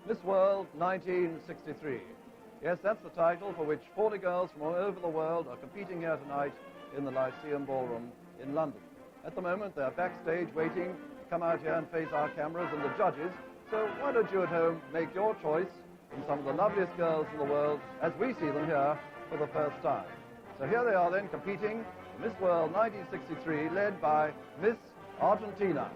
Miss World 1963. Yes, that's the title for which 40 girls from all over the world are competing here tonight in the Lyceum Ballroom in London. At the moment, they're backstage waiting to come out here and face our cameras and the judges. So why don't you at home make your choice from some of the loveliest girls in the world as we see them here for the first time. So here they are then competing in Miss World 1963, led by Miss Argentina.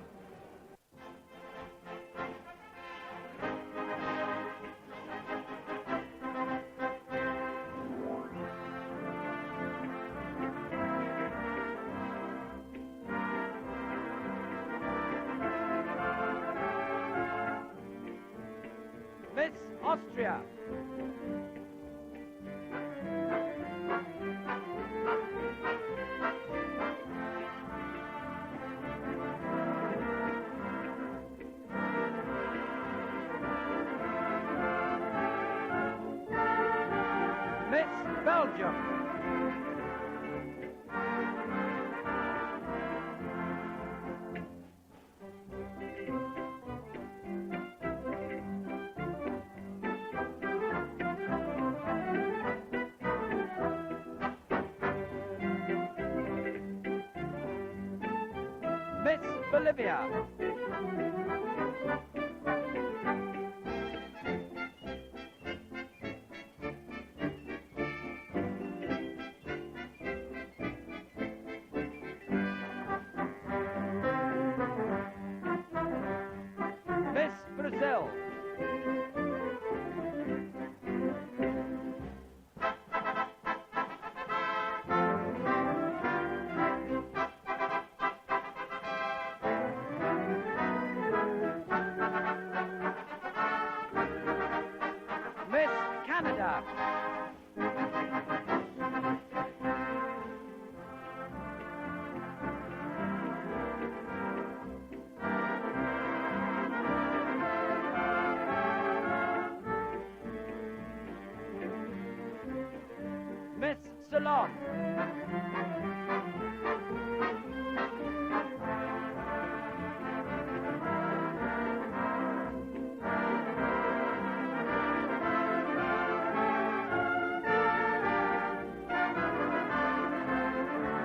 Miss Austria. Miss Belgium. Miss Bolivia. Miss Brazil. Miss Canada. Miss Ceylon.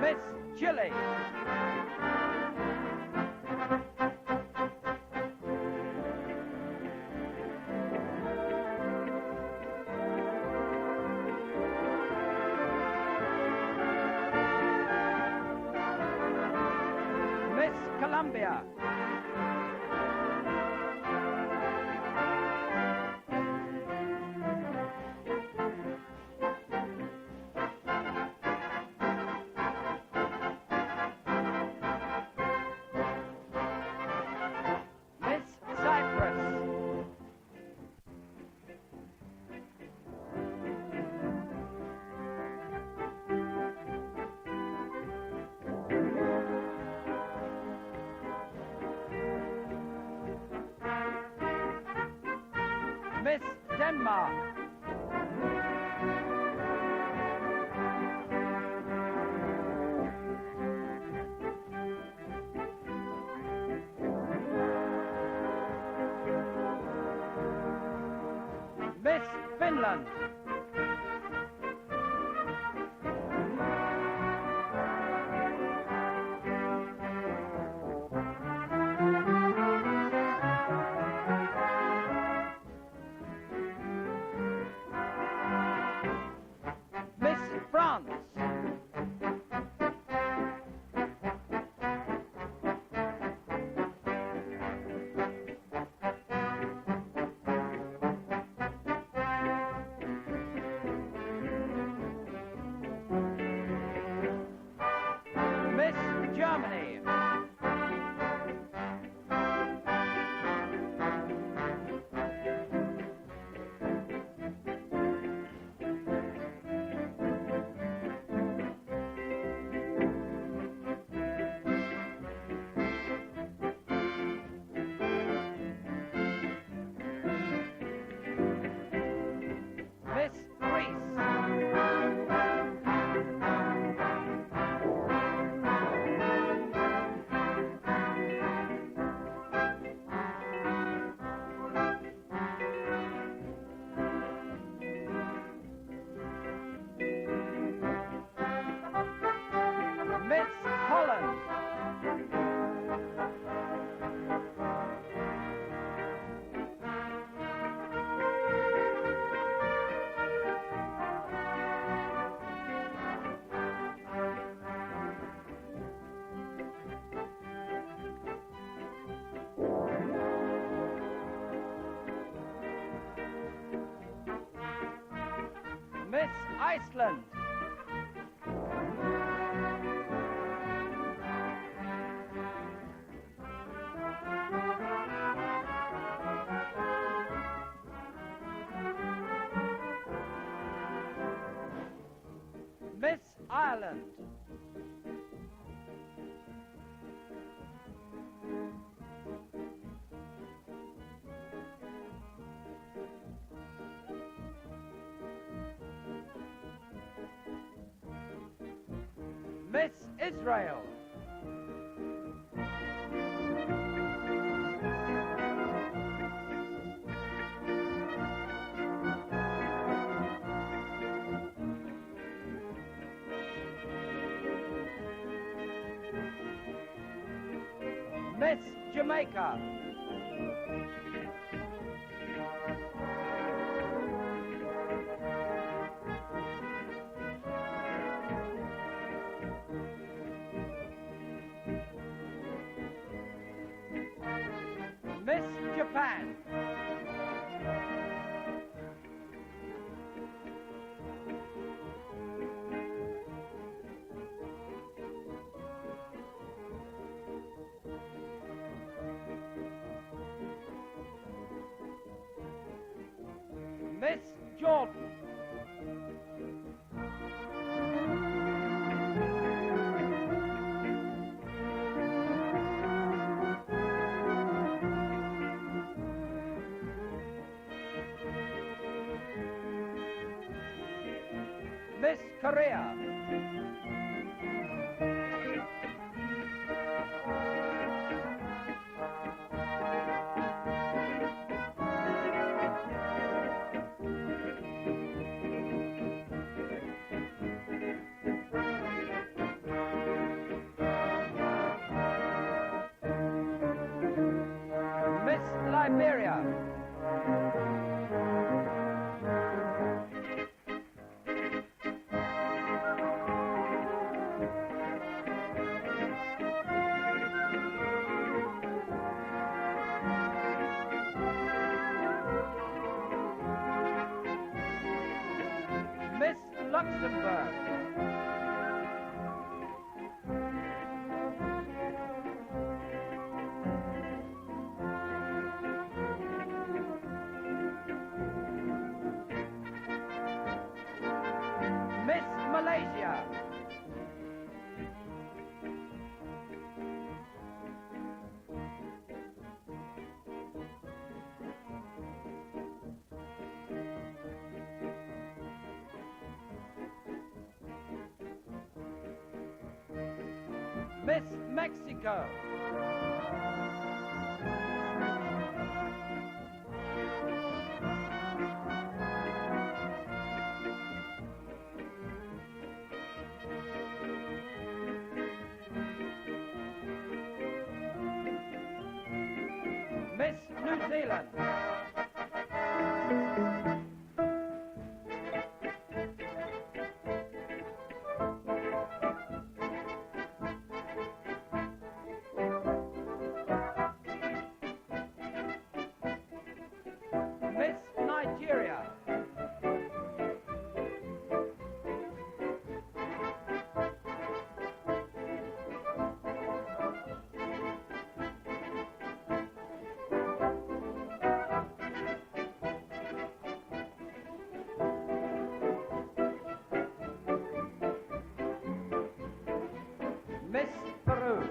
Miss Chile. Miss Colombia. Miss Cyprus. Miss Denmark. Miss Finland. Miss France. Miss Iceland. Miss Ireland. Miss Israel. Miss Jamaica. Miss Japan. Miss Jordan. Miss Korea. Miss Liberia. Miss Luxembourg. Miss Malaysia. Miss Mexico. Miss New Zealand. Miss Nigeria. Miss Peru.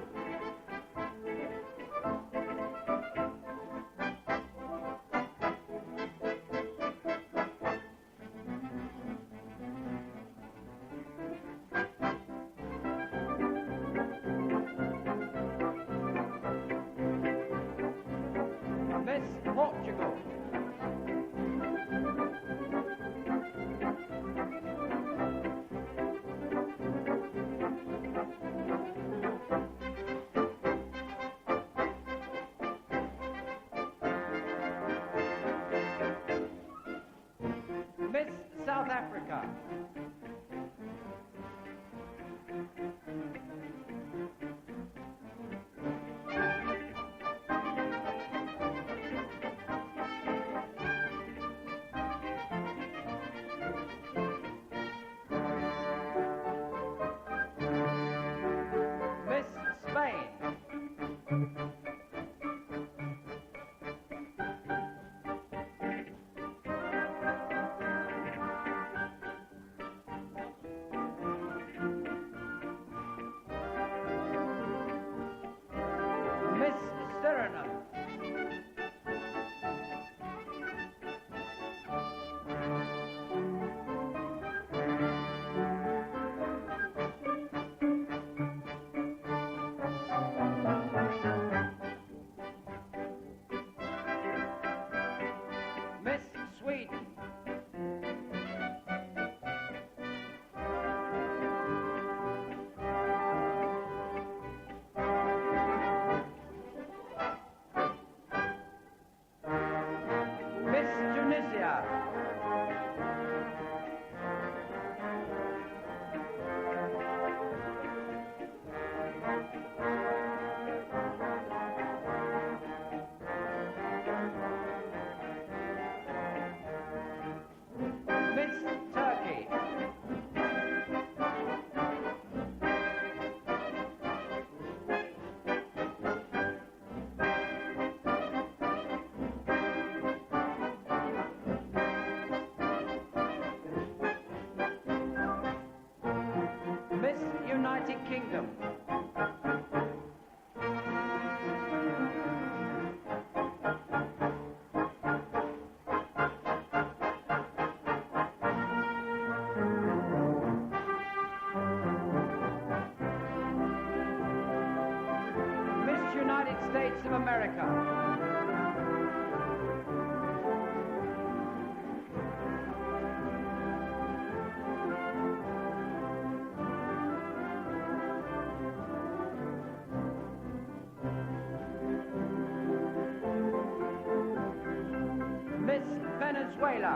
Miss Portugal. Miss South Africa. Miss Tunisia. Miss Turkey. Miss United Kingdom. Miss United States of America. Miss Venezuela.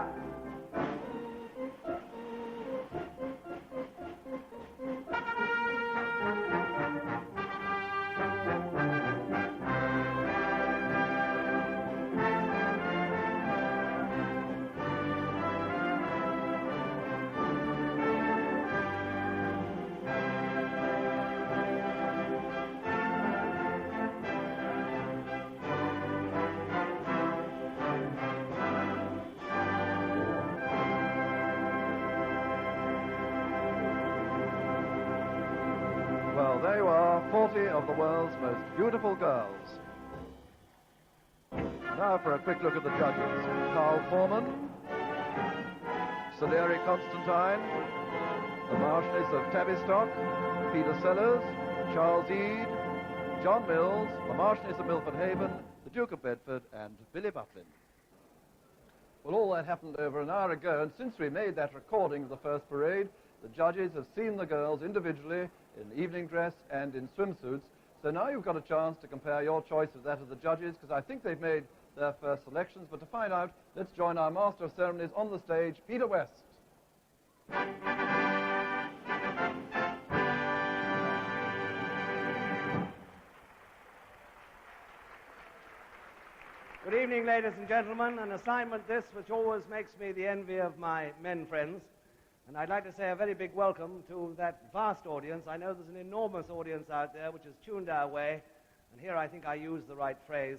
Well, there you are, 40 of the world's most beautiful girls. Now for a quick look at the judges. Carl Foreman, Salieri Constantine, the Marchioness of Tavistock, Peter Sellers, Charles Ede, John Mills, the Marchioness of Milford Haven, the Duke of Bedford, and Billy Butlin. Well, all that happened over an hour ago, and since we made that recording of the first parade, the judges have seen the girls individually in evening dress and in swimsuits. So now you've got a chance to compare your choice with that of the judges, because I think they've made their first selections. But to find out, let's join our Master of Ceremonies on the stage, Peter West. Good evening, ladies and gentlemen. An assignment this which always makes me the envy of my men friends. And I'd like to say a very big welcome to that vast audience. I know there's an enormous audience out there which has tuned our way, and here I think I use the right phrase,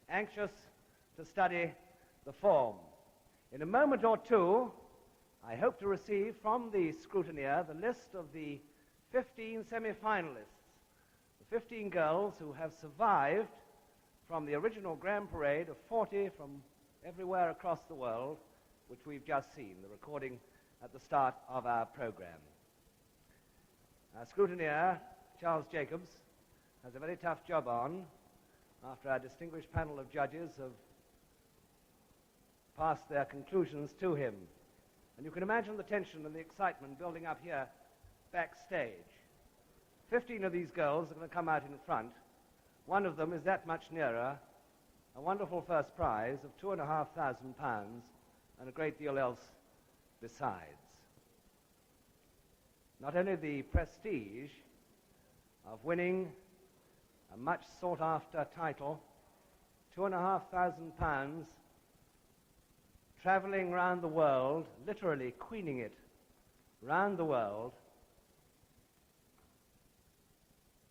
anxious to study the form. In a moment or two, I hope to receive from the scrutineer the list of the 15 semi-finalists, the 15 girls who have survived from the original grand parade of 40 from everywhere across the world, which we've just seen, the recording at the start of our program. Our scrutineer, Charles Jacobs, has a very tough job on after our distinguished panel of judges have passed their conclusions to him. And you can imagine the tension and the excitement building up here backstage. 15 of these girls are going to come out in front. One of them is that much nearer, a wonderful first prize of £2,500 and a great deal else besides. Not only the prestige of winning a much sought-after title, £2,500, traveling round the world, literally queening it round the world,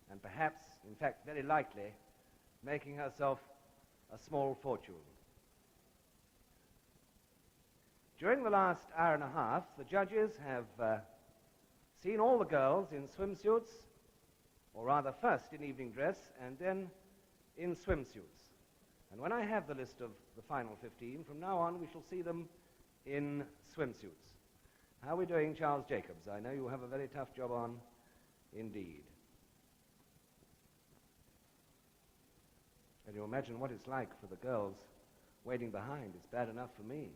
and perhaps, in fact, very likely, making herself a small fortune. During the last hour and a half, the judges have seen all the girls in swimsuits, or rather first in evening dress and then in swimsuits. And when I have the list of the final 15, from now on we shall see them in swimsuits. How are we doing, Charles Jacobs? I know you have a very tough job on indeed. Can you imagine what it's like for the girls waiting behind? It's bad enough for me.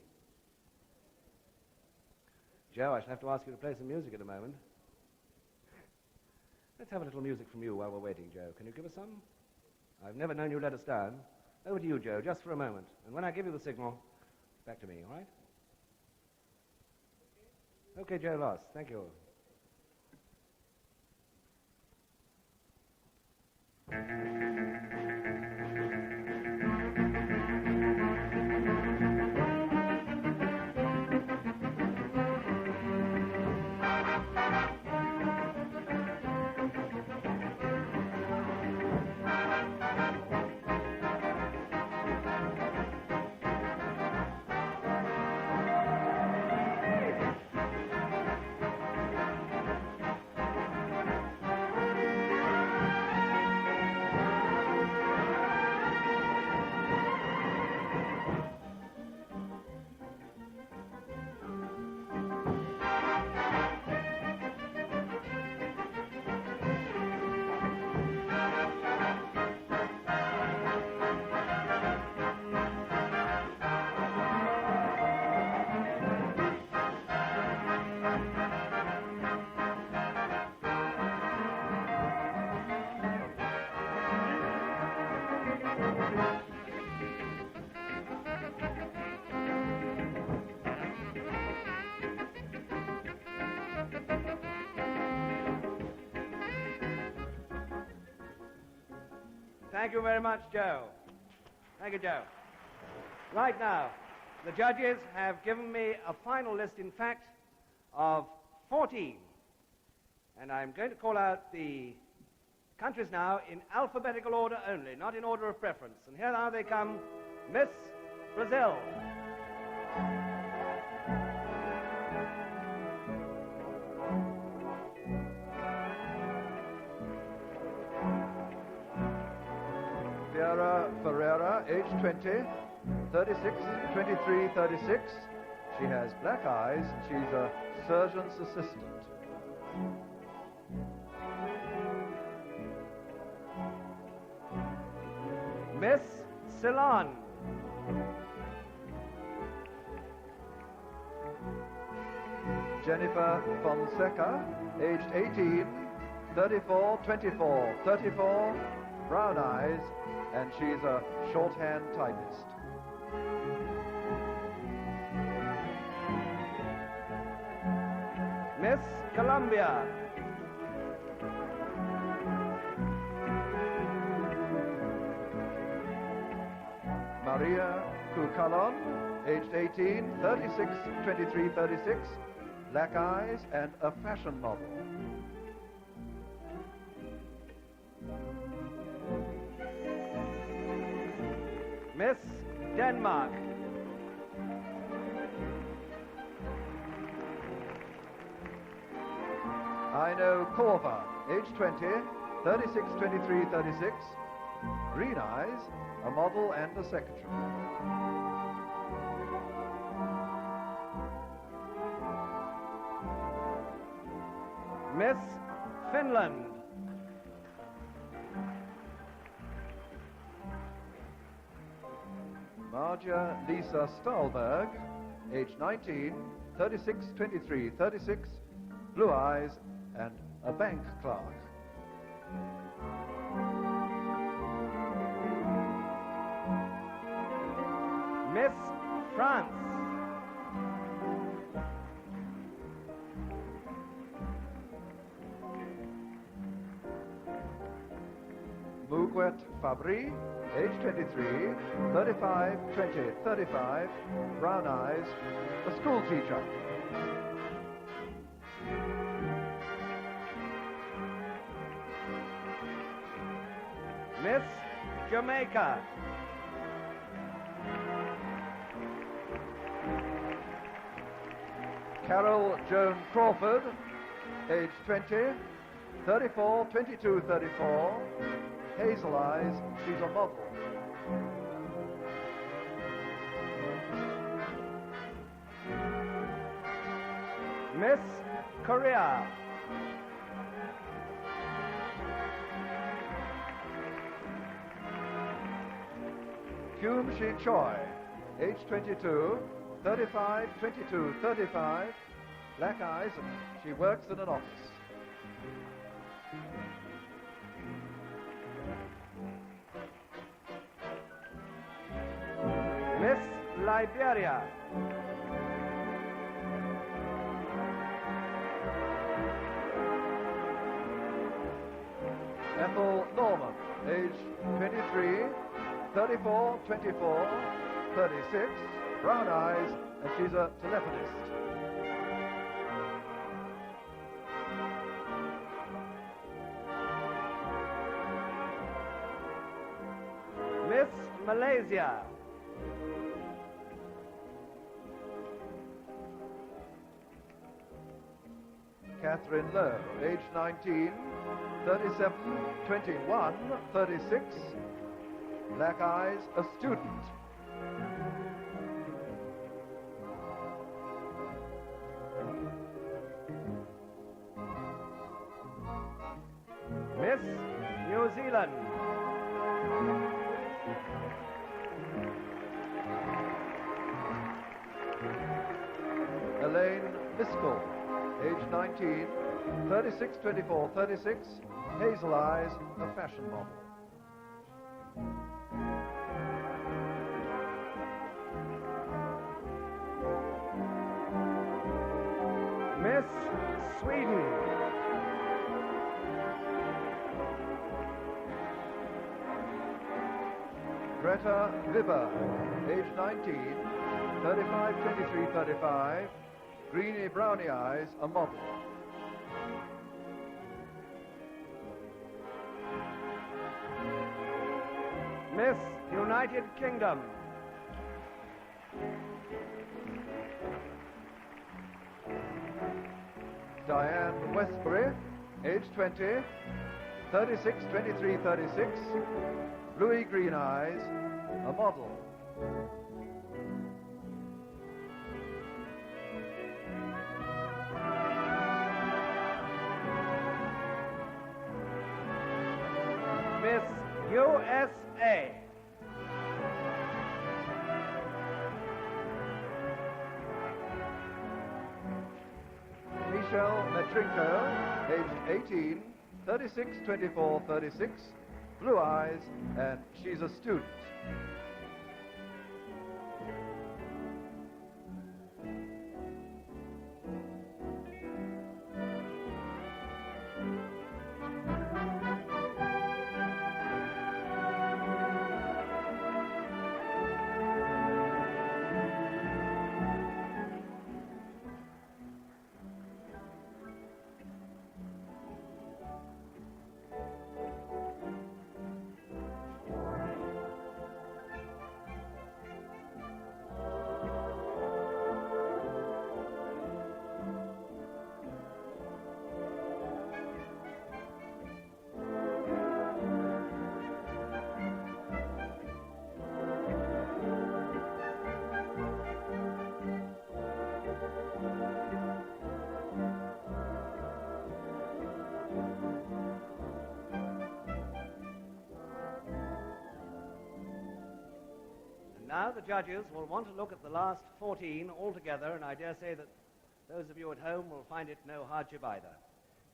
Joe, I shall have to ask you to play some music in a moment. Let's have a little music from you while we're waiting, Joe. Can you give us some? I've never known you let us down. Over to you, Joe, just for a moment. And when I give you the signal, back to me, all right? Okay, Joe Loss, thank you. Thank you very much, Joe. Thank you, Joe. Right now, the judges have given me a final list, in fact, of 14. And I'm going to call out the countries now in alphabetical order only, not in order of preference. And here now they come. Miss Brazil. Ferreira, age 20, 36, 23, 36. She has black eyes. She's a surgeon's assistant. Miss Ceylon. Jennifer Fonseca, aged 18, 34, 24, 34, brown eyes, and she's a shorthand typist. Miss Colombia. Maria Cucalon, aged 18, 36, 23, 36, black eyes, and a fashion model. Miss Denmark. Aino Korva, age 20, 36, 23, 36, green eyes, a model and a secretary. Miss Finland. Marja-Liisa Ståhlberg, age 19, 36, 23, 36, blue eyes, and a bank clerk. Miss France. Muguet Fabri, age 23, 35, 20, 35, brown eyes, a school teacher. Miss Jamaica. Carole Joan Crawford, age 20, 34, 22, 34, hazel eyes, she's a model. Miss Korea. Kyum Shi Choi, age 22, 35, 22, 35, black eyes, and she works in an office. Miss Liberia. Ethel Norman, age 23, 34, 24, 36, brown eyes, and she's a telephonist. Miss Malaysia. Catherine Lowe, age 19, 37, 21, 36, black eyes, a student. Miss New Zealand. Elaine Miscall, age 19, 36, 24, 36, hazel eyes, a fashion model. Miss Sweden. Greta Viberg, age 19, 35, 23, 35, greeny browny eyes, a model. Miss United Kingdom. Diane Westbury, age 20, 36, 23, 36, bluey green eyes, a model. Miss USA. Michelle Metrinko, aged 18, 36, 24, 36, blue eyes, and she's a student. Now the judges will want to look at the last 14 altogether, and I dare say that those of you at home will find it no hardship either.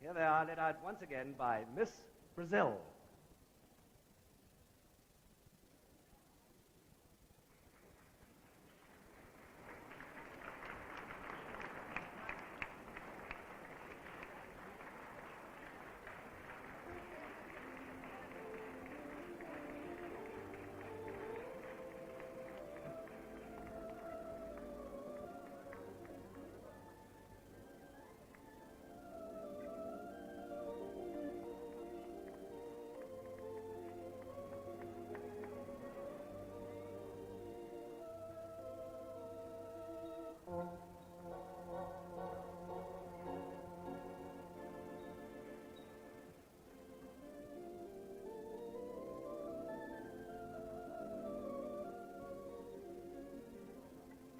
Here they are, led out once again by Miss Brazil.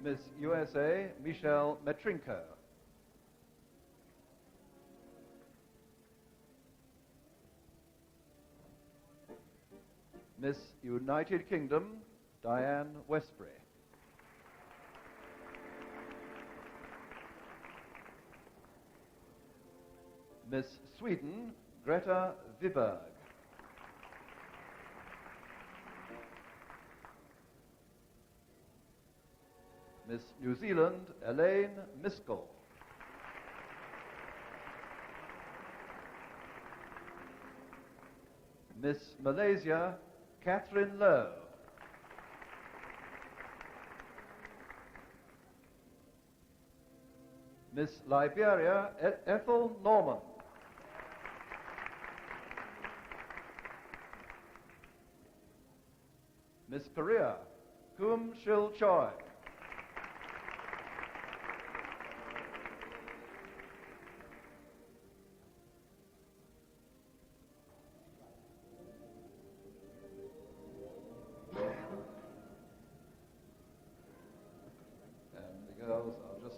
Miss USA, Michelle Metrinko. Miss United Kingdom, Diane Westbury. Miss Sweden, Greta Viberg. Miss New Zealand, Elaine Miscall. Miss Malaysia, Catherine Lowe. Miss Liberia, Ethel Norman. Miss Korea, Kum Shil Choi.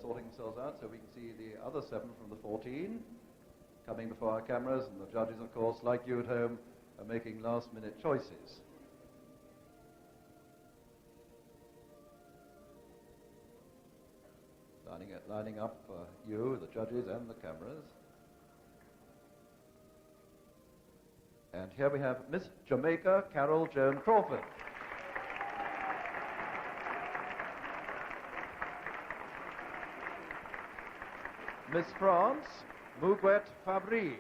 Sorting themselves out so we can see the other 7 from the 14 coming before our cameras, and the judges, of course, like you at home, are making last-minute choices. Lining up for you, the judges, and the cameras. And here we have Miss Jamaica, Carole Joan Crawford. Miss France, Mouguet Fabry.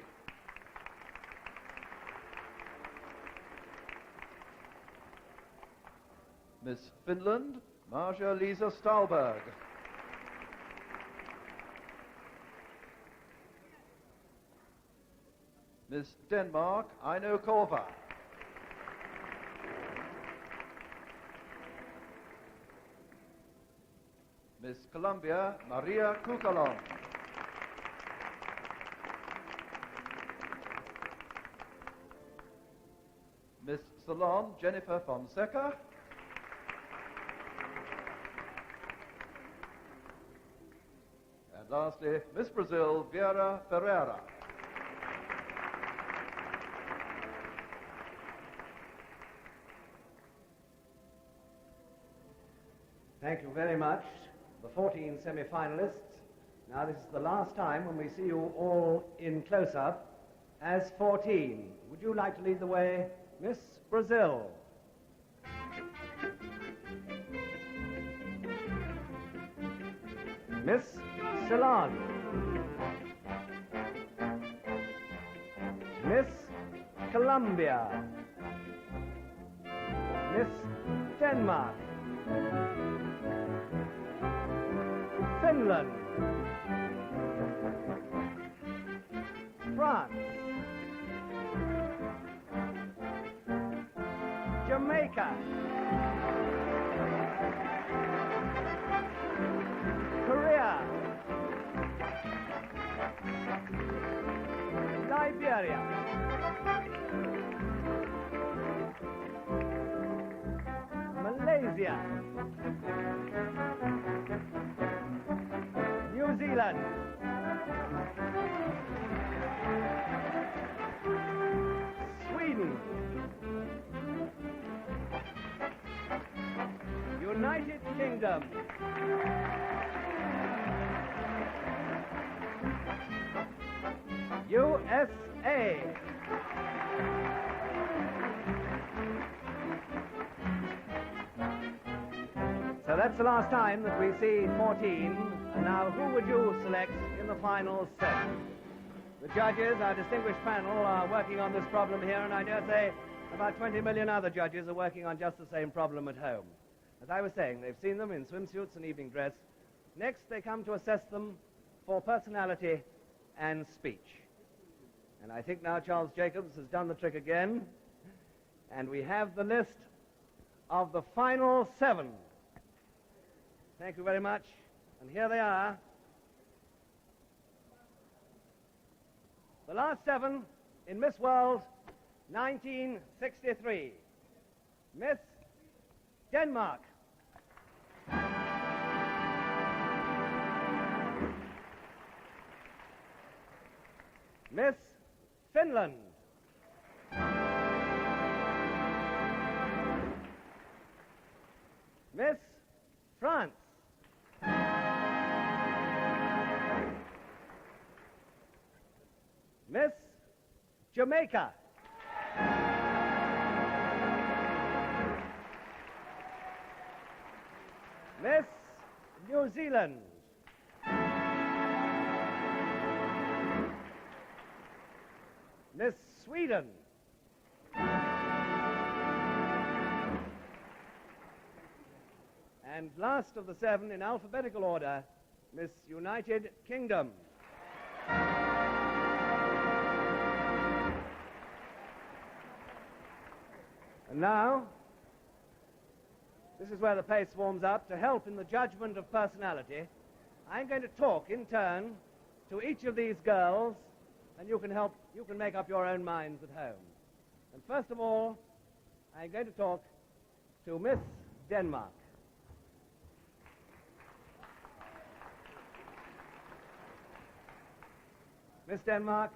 Miss Finland, Marja-Liisa Ståhlberg. Miss Denmark, Aino Korva. Miss Colombia, Maria Cucalon. Miss Ceylon, Jennifer Fonseca. And lastly, Miss Brazil, Vera Ferreira. Thank you very much, the 14 semi-finalists. Now this is the last time when we see you all in close-up as 14. Would you like to lead the way, Miss Brazil? Miss Ceylon. Miss Colombia. Miss Denmark. Finland. France. Jamaica. Korea. Liberia. Malaysia. New Zealand. Sweden. United Kingdom. USA. So that's the last time that we see 14. And now, who would you select in the final 7? The judges, our distinguished panel, are working on this problem here, and I dare say about 20 million other judges are working on just the same problem at home. As I was saying, they've seen them in swimsuits and evening dress. Next, they come to assess them for personality and speech. And I think now Charles Jacobs has done the trick again. And we have the list of the final 7. Thank you very much. And here they are. The last 7 in Miss World 1963. Miss Denmark. Miss Finland. Miss France. Miss Jamaica. Miss New Zealand. Miss Sweden. And last of the 7 in alphabetical order, Miss United Kingdom. And now, this is where the pace warms up. To help in the judgment of personality, I'm going to talk in turn to each of these girls, and you can make up your own minds at home. And first of all, I'm going to talk to Miss Denmark. Miss Denmark,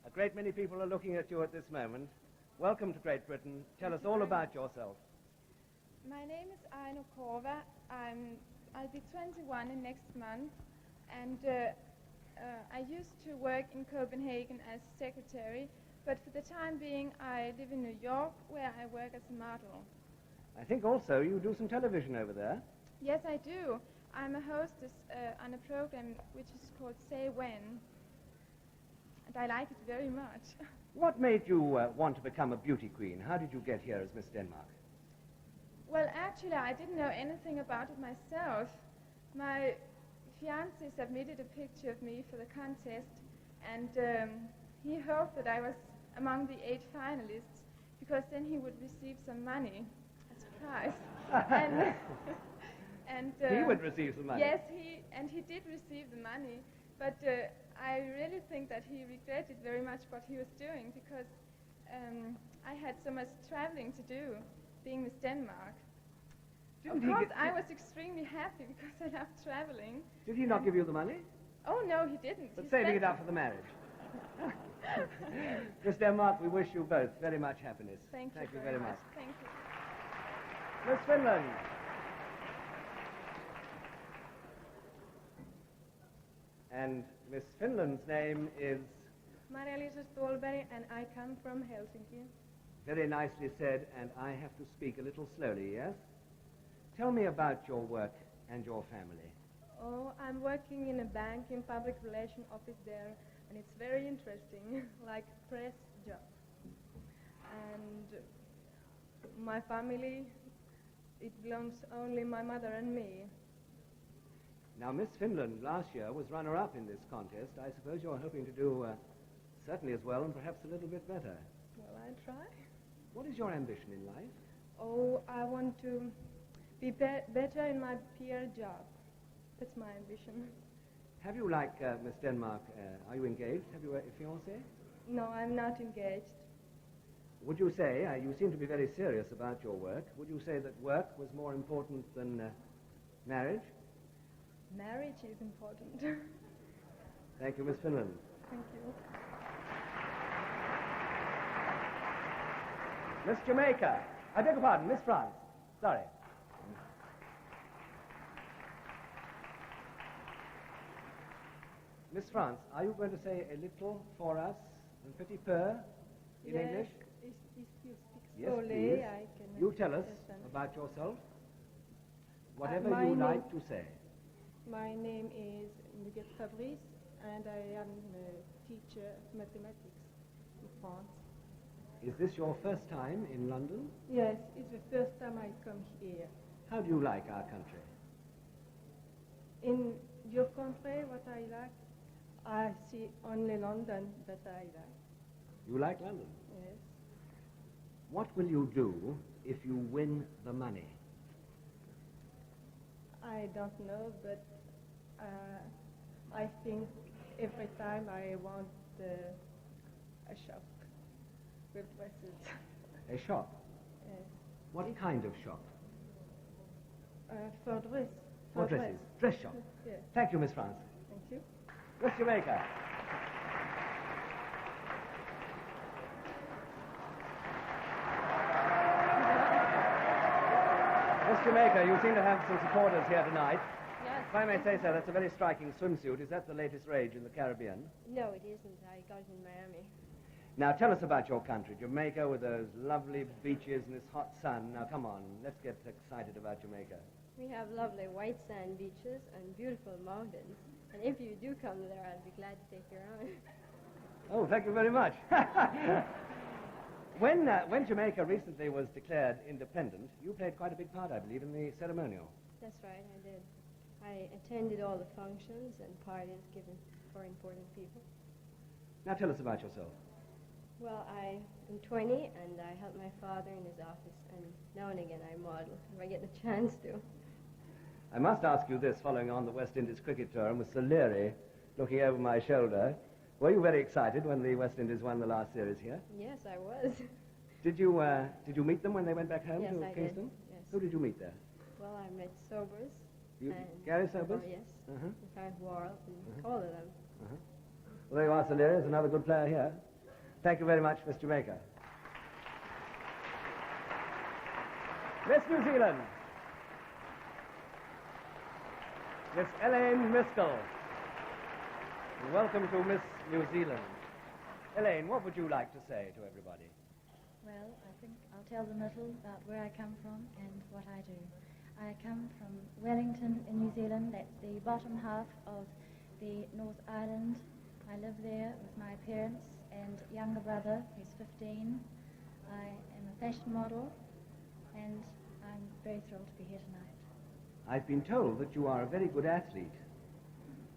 a great many people are looking at you at this moment. Welcome to Great Britain. Tell us all about yourself. My name is Aino Korva. I'll be 21 in next month, and I used to work in Copenhagen as secretary, but for the time being I live in New York, where I work as a model. I think also you do some television over there. Yes, I do. I'm a hostess on a program which is called Say When, and I like it very much. What made you want to become a beauty queen? How did you get here as Miss Denmark? Well, actually, I didn't know anything about it myself. My fiancé submitted a picture of me for the contest, and he hoped that I was among the 8 finalists, because then he would receive some money as a prize. and he would receive some money? Yes, he did receive the money, but I really think that he regretted very much what he was doing, because I had so much traveling to do, being Miss Denmark. Of course, I was extremely happy because I love traveling. Did he not give you the money? Oh, no, he didn't. But saving it up for the marriage. Miss Denmark, we wish you both very much happiness. Thank you very much. Thank you. Miss Finland. And Miss Finland's name is? Marja-Liisa Ståhlberg, and I come from Helsinki. Very nicely said, and I have to speak a little slowly, yes? Tell me about your work and your family. Oh, I'm working in a bank in public relation office there, and it's very interesting, like press job. And my family, it belongs only my mother and me. Now, Miss Finland last year was runner-up in this contest. I suppose you're hoping to do certainly as well and perhaps a little bit better. Well, I'll try. What is your ambition in life? Oh, I want to be better in my PR job. That's my ambition. Have you, like Miss Denmark, are you engaged? Have you a fiancé? No, I'm not engaged. Would you say, you seem to be very serious about your work, would you say that work was more important than marriage? Marriage is important. Thank you, Miss Finland. Thank you. Miss Jamaica. I beg your pardon, Miss France. Sorry. Miss France, are you going to say a little for us, un petit peu, in English? If you speak Yes, slowly, please. I can You tell us understand. about yourself. Whatever my you name- like to say. My name is Miguel Fabrice, and I am a teacher of mathematics in France. Is this your first time in London? Yes, it's the first time I come here. How do you like our country? In your country, what I like, I see only London that I like. You like London? Yes. What will you do if you win the money? I don't know, but I think every time I want a shop with dresses. A shop? Yes. What kind of shop? For dress. For dresses. Dress shop. Yes. Thank you, Miss France. Thank you. Miss Jamaica. Miss Jamaica, you seem to have some supporters here tonight. Yes. If I may say so, that's a very striking swimsuit. Is that the latest rage in the Caribbean? No, it isn't. I got it in Miami. Now, tell us about your country, Jamaica, with those lovely beaches and this hot sun. Now, come on, let's get excited about Jamaica. We have lovely white sand beaches and beautiful mountains. And if you do come there, I'll be glad to take you around. Oh, thank you very much. When Jamaica recently was declared independent, you played quite a big part, I believe, in the ceremonial. That's right, I did. I attended all the functions and parties given for important people. Now tell us about yourself. Well, I am 20, and I help my father in his office, and now and again I model, if I get the chance to. I must ask you this, following on the West Indies cricket tour, and with Sir Leary looking over my shoulder. Were you very excited when the West Indies won the last series here? Yes, I was. Did you meet them when they went back home Yes, to I Kingston? did. Yes. Who did you meet there? Well, I met Sobers. Gary Sobers? Oh, yes. Uh-huh. And Frank Worrell, and all of them. Uh-huh. Well, there you are, Sir Leary. There's another good player here. Thank you very much, Miss Jamaica. Miss New Zealand. Miss Elaine Miscall. Welcome to Miss New Zealand. Elaine, what would you like to say to everybody? Well, I think I'll tell them a little about where I come from and what I do. I come from Wellington in New Zealand. That's the bottom half of the North Island. I live there with my parents and younger brother, who's 15. I am a fashion model, and I'm very thrilled to be here tonight. I've been told that you are a very good athlete.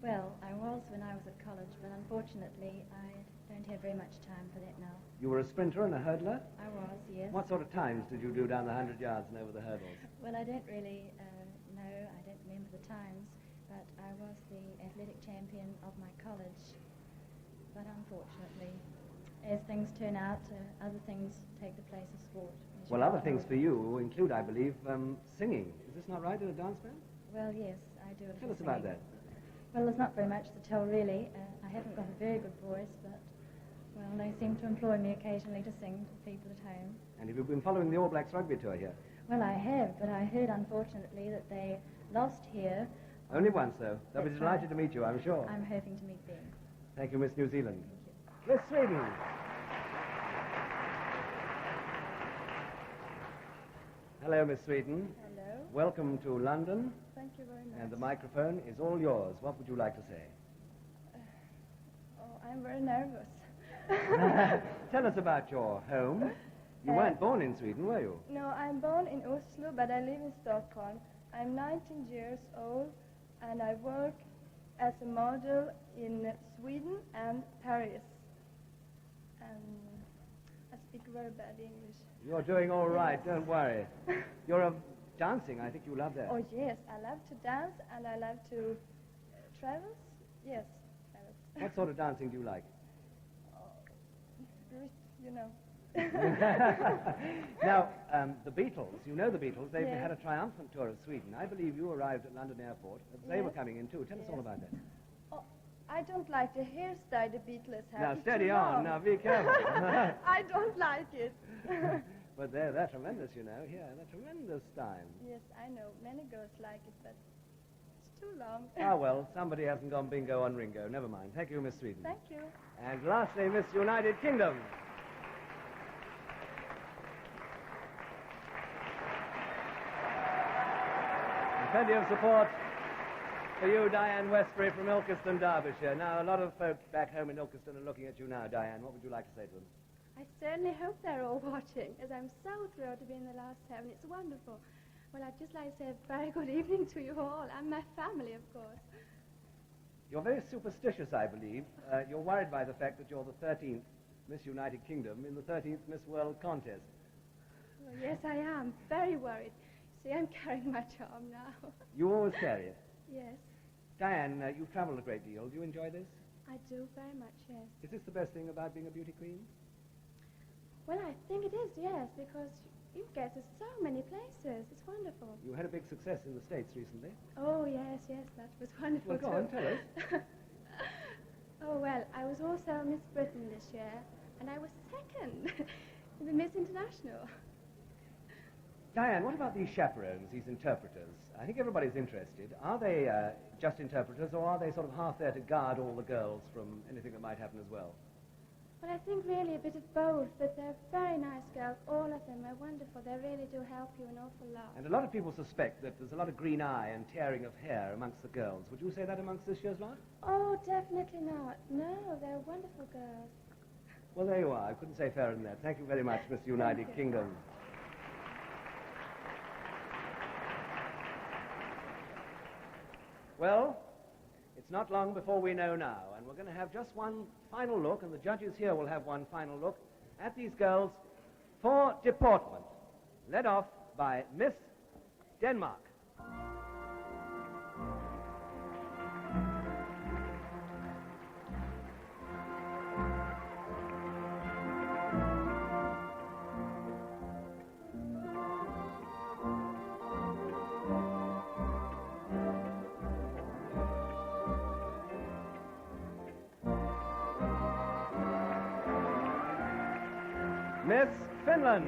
Well, I was when I was at college, but unfortunately I don't have very much time for that now. You were a sprinter and a hurdler? I was, yes. What sort of times did you do down the 100 yards and over the hurdles? Well, I don't really know. I don't remember the times, but I was the athletic champion of my college. But unfortunately, as things turn out, other things take the place of sport. Well, other things for you include, I believe, singing. Is this not right, in a dance band? Well, yes, I do. Tell us about that. Well, there's not very much to tell, really. I haven't got a very good voice, but, well, they seem to employ me occasionally to sing to people at home. And have you been following the All Blacks rugby tour here? Well, I have, but I heard, unfortunately, that they lost here. Only once, though. They'll be delighted to meet you, I'm sure. I'm hoping to meet them. Thank you, Miss New Zealand. Thank you. Miss Sweden. Hello, Miss Sweden. Hello. Welcome to London. Thank you very much. And the microphone is all yours. What would you like to say? Oh, I'm very nervous. Tell us about your home. You weren't born in Sweden, were you? No, I'm born in Oslo, but I live in Stockholm. I'm 19 years old, and I work as a model in Sweden and Paris. And I speak very bad English. You're doing all right, don't worry. You're dancing, I think you love that. Oh, yes, I love to dance, and I love to travel. Yes, travel. What sort of dancing do you like? You know. Now, the Beatles, you know the Beatles, they've Yes. had a triumphant tour of Sweden. I believe you arrived at London Airport. They Yes. were coming in too. Tell us all about that. Oh, I don't like the hairstyle the Beatles have. Now, It's steady too on. long. Now, be careful. I don't like it. But they're tremendous, you know. Yeah, they're tremendous time. Yes, I know. Many girls like it, but it's too long. Ah, well, somebody hasn't gone bingo on Ringo. Never mind. Thank you, Miss Sweden. Thank you. And lastly, Miss United Kingdom. And plenty of support for you, Diane Westbury from Ilkeston, Derbyshire. Now, a lot of folk back home in Ilkeston are looking at you now, Diane. What would you like to say to them? I certainly hope they're all watching, as I'm so thrilled to be in the last 7. It's wonderful. Well, I'd just like to say a very good evening to you all, and my family, of course. You're very superstitious, I believe. You're worried by the fact that you're the 13th Miss United Kingdom in the 13th Miss World contest. Well, yes, I am. Very worried. See, I'm carrying my charm now. You always carry it. Yes, Diane, you've travelled a great deal. Do you enjoy this? I do very much, yes. Is this the best thing about being a beauty queen? Well, I think it is, yes, because you get to so many places. It's wonderful. You had a big success in the States recently. Oh, yes, that was wonderful, Well, go too. on, tell us. Oh, well, I was also Miss Britain this year, and I was second in the Miss International. Diane, what about these chaperones, these interpreters? I think everybody's interested. Are they just interpreters, or are they sort of half there to guard all the girls from anything that might happen as well? Well, I think really a bit of both, but they're very nice girls. All of them are wonderful. They really do help you an awful lot. And a lot of people suspect that there's a lot of green eye and tearing of hair amongst the girls. Would you say that amongst this year's lot? Oh, definitely not. No, they're wonderful girls. Well, there you are. I couldn't say fairer than that. Thank you very much, Miss United Kingdom. Well, it's not long before we know now, and we're going to have just one final look, and the judges here will have one final look at these girls for deportment, led off by Miss Denmark. Miss Finland.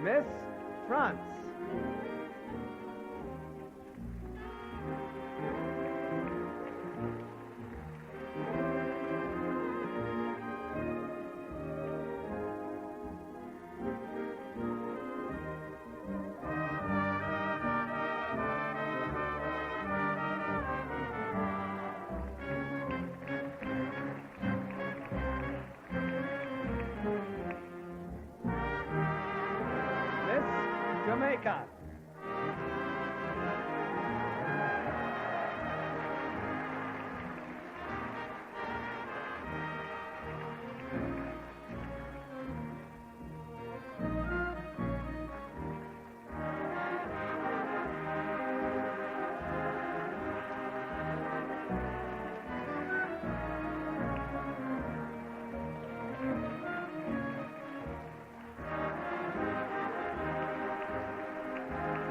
Miss France. Jamaica.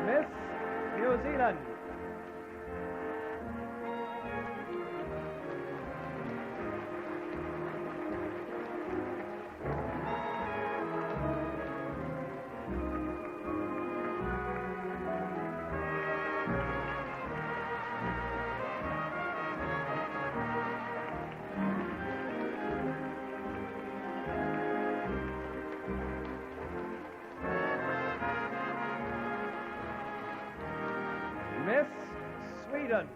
Miss New Zealand. Miss Sweden.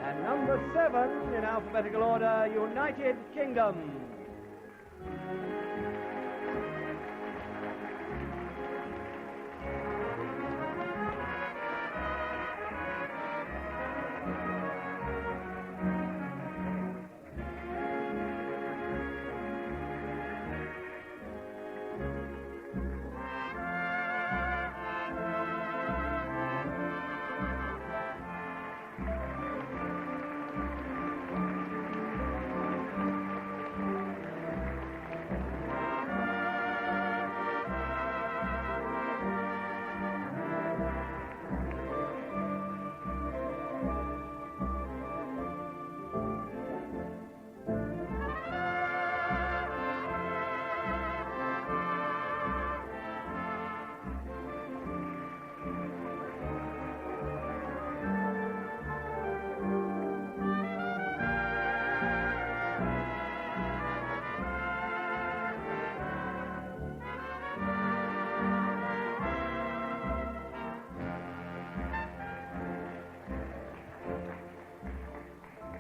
And number 7 in alphabetical order, United Kingdom.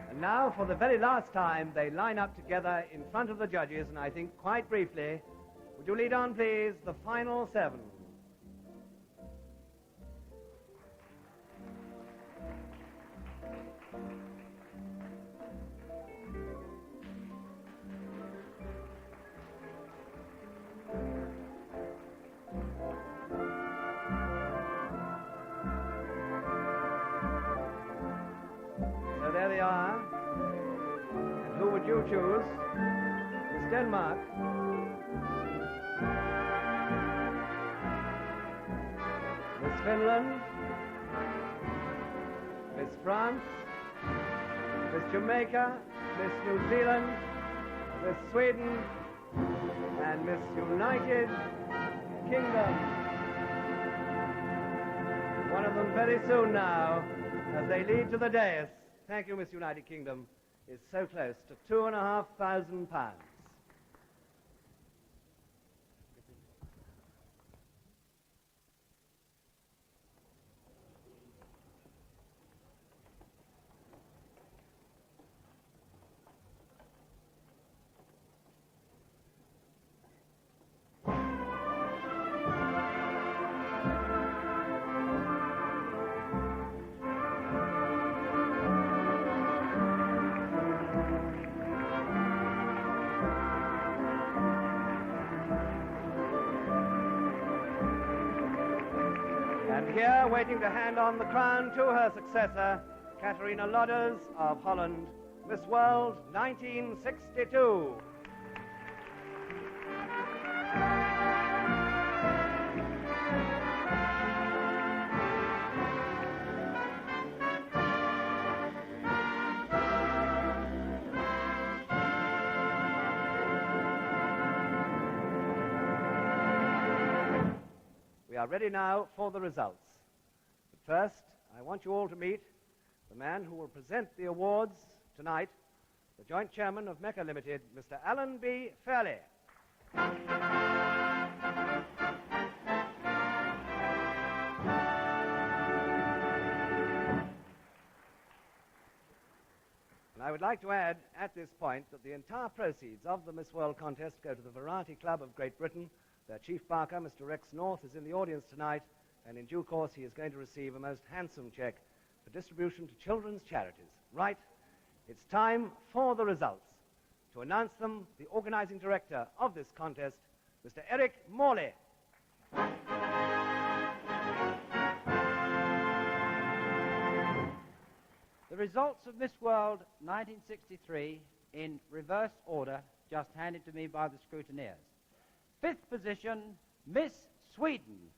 And now, for the very last time, they line up together in front of the judges, and I think quite briefly, would you lead on, please, the final 7? So there they are. And who would you choose? Miss Denmark. Miss Finland. Miss France. Miss Jamaica. Miss New Zealand. Miss Sweden. And Miss United Kingdom. One of them very soon now, as they lead to the dais. Thank you, Miss United Kingdom, is so close to £2,500. And here, waiting to hand on the crown to her successor, Catharina Lodders of Holland, Miss World 1962. We are ready now for the results. But first, I want you all to meet the man who will present the awards tonight, the Joint Chairman of Mecca Limited, Mr. Alan B. Fairley. And I would like to add at this point that the entire proceeds of the Miss World contest go to the Variety Club of Great Britain. Their chief barker, Mr. Rex North, is in the audience tonight, and in due course he is going to receive a most handsome cheque for distribution to children's charities. Right, it's time for the results. To announce them, the organizing director of this contest, Mr. Eric Morley. The results of Miss World 1963, in reverse order, just handed to me by the scrutineers. 5th position, Miss Sweden.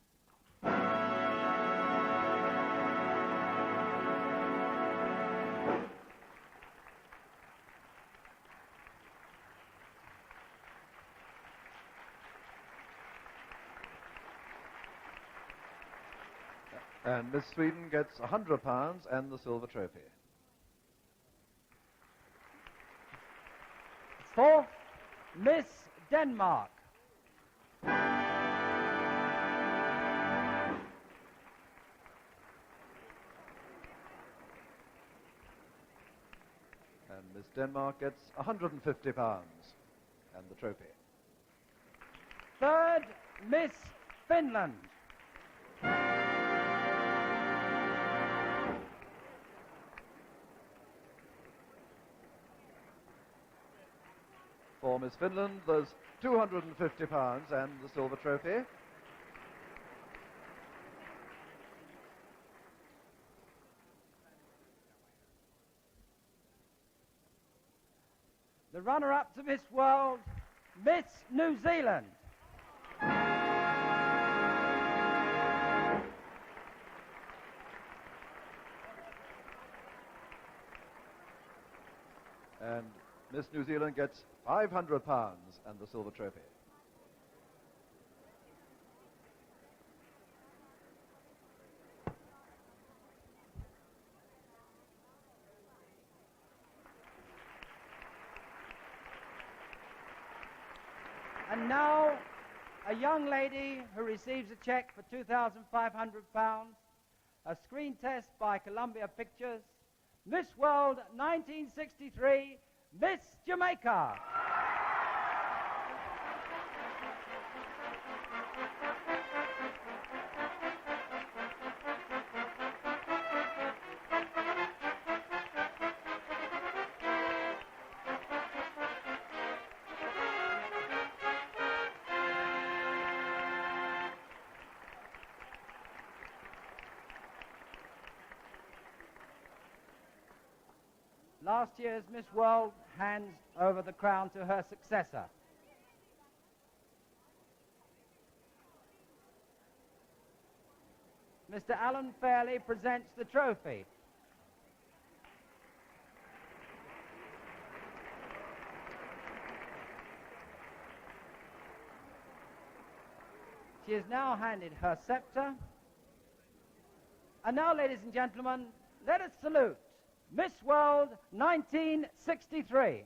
And Miss Sweden gets £100 and the silver trophy. 4th, Miss Denmark. And Miss Denmark gets £150 and the trophy. 3rd, Miss Finland. For Miss Finland, there's £250 and the silver trophy. The runner-up to Miss World, Miss New Zealand. And Miss New Zealand gets £500 and the silver trophy. And now, a young lady who receives a cheque for £2,500, a screen test by Columbia Pictures, Miss World 1963, Miss Jamaica. Last year's Miss World hands over the crown to her successor. Mr. Alan Fairley presents the trophy. She is now handed her scepter. And now, ladies and gentlemen, let us salute Miss World 1963.